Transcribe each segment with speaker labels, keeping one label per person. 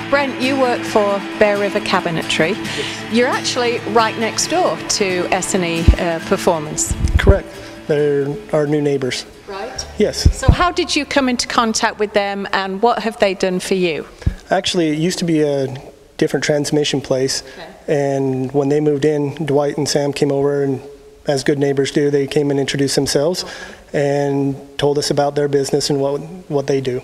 Speaker 1: Brent, you work for Bear River Cabinetry.
Speaker 2: Yes.
Speaker 1: You're actually right next door to S&E Performance.
Speaker 2: Correct. They're our new neighbors.
Speaker 1: Right.
Speaker 2: Yes.
Speaker 1: So how did you come into contact with them, and what have they done for you?
Speaker 2: Actually, it used to be a different transmission place,
Speaker 1: okay.
Speaker 2: And when they moved in, Dwight and Sam came over, and as good neighbors do, they came and introduced themselves, okay. And told us about their business and what they do.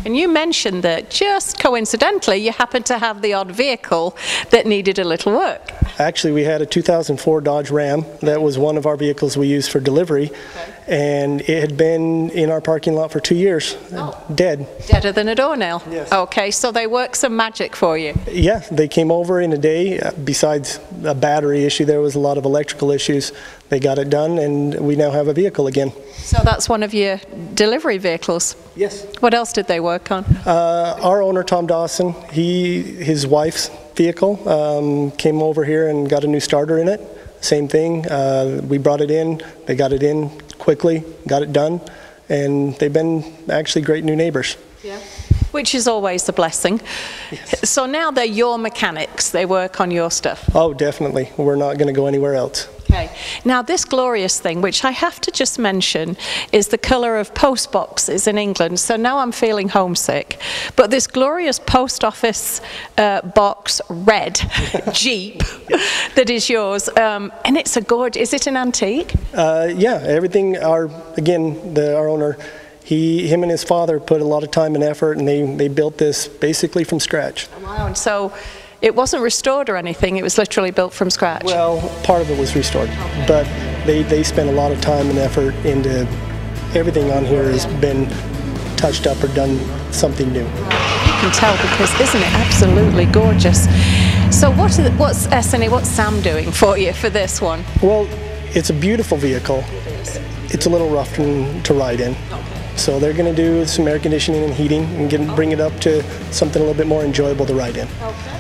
Speaker 1: And you mentioned that just coincidentally you happened to have the odd vehicle that needed a little work.
Speaker 2: Actually, we had a 2004 Dodge Ram. That was one of our vehicles we used for delivery. Okay. And it had been in our parking lot for 2 years, dead.
Speaker 1: Deader than a doornail.
Speaker 2: Yes.
Speaker 1: Okay, so they worked some magic for you.
Speaker 2: Yeah, they came over in a day. Besides a battery issue, there was a lot of electrical issues. They got it done, and we now have a vehicle again.
Speaker 1: So that's one of your delivery vehicles?
Speaker 2: Yes.
Speaker 1: What else did they work on?
Speaker 2: Our owner, Tom Dawson, his wife's vehicle came over here and got a new starter in it. Same thing. We brought it in. They got it in quickly, got it done, and they've been actually great new neighbors.
Speaker 1: Yeah. Which is always a blessing. Yes. So now they're your mechanics. They work on your stuff.
Speaker 2: Oh, definitely. We're not going to go anywhere else.
Speaker 1: Okay. Now this glorious thing, which I have to just mention, is the colour of post boxes in England. So now I'm feeling homesick. But this glorious post office box red Jeep that is yours, and it's a gorgeous. Is it an antique?
Speaker 2: Yeah. Everything. Our owner. Him and his father put a lot of time and effort, and they built this basically from scratch.
Speaker 1: Wow. And so it wasn't restored or anything, it was literally built from scratch?
Speaker 2: Well, part of it was restored, okay. But they spent a lot of time and effort into everything on here has been touched up or done something new.
Speaker 1: You can tell, because isn't it absolutely gorgeous? So what's S&E, what's Sam doing for you for this one?
Speaker 2: Well, it's a beautiful vehicle. It's a little rough to ride in. Okay. So they're going to do some air conditioning and heating and bring it up to something a little bit more enjoyable to ride in. Okay.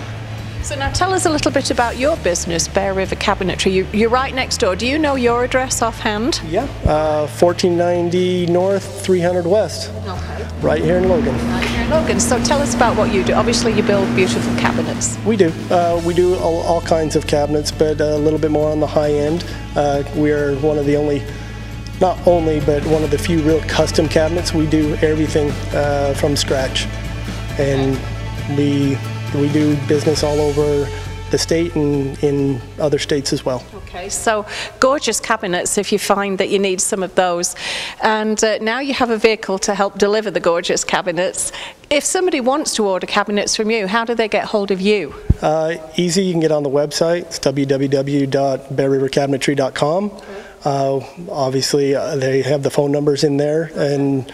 Speaker 1: So now tell us a little bit about your business, Bear River Cabinetry. You're right next door. Do you know your address offhand?
Speaker 2: Yeah, 1490 North, 300 West. Okay. Right here in Logan.
Speaker 1: Right here in Logan. So tell us about what you do. Obviously you build beautiful cabinets.
Speaker 2: We do. We do all kinds of cabinets, but a little bit more on the high end. We are one of the only, not only, but one of the few real custom cabinets. We do everything from scratch. And we do business all over the state and in other states as well.
Speaker 1: Okay, so gorgeous cabinets if you find that you need some of those. And now you have a vehicle to help deliver the gorgeous cabinets. If somebody wants to order cabinets from you, how do they get hold of you?
Speaker 2: Easy, you can get on the website. It's www.bearrivercabinetry.com. Okay. Obviously, they have the phone numbers in there, and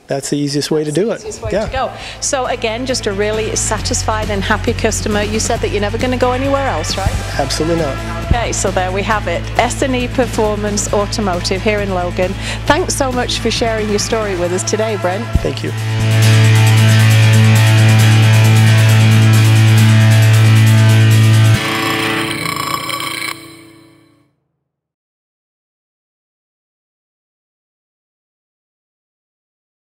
Speaker 2: that's the easiest way to do it.
Speaker 1: Easiest way to go. So again, just a really satisfied and happy customer. You said that you're never going to go anywhere else, right?
Speaker 2: Absolutely not.
Speaker 1: Okay, so there we have it. S&E Performance Automotive here in Logan. Thanks so much for sharing your story with us today, Brent.
Speaker 2: Thank you.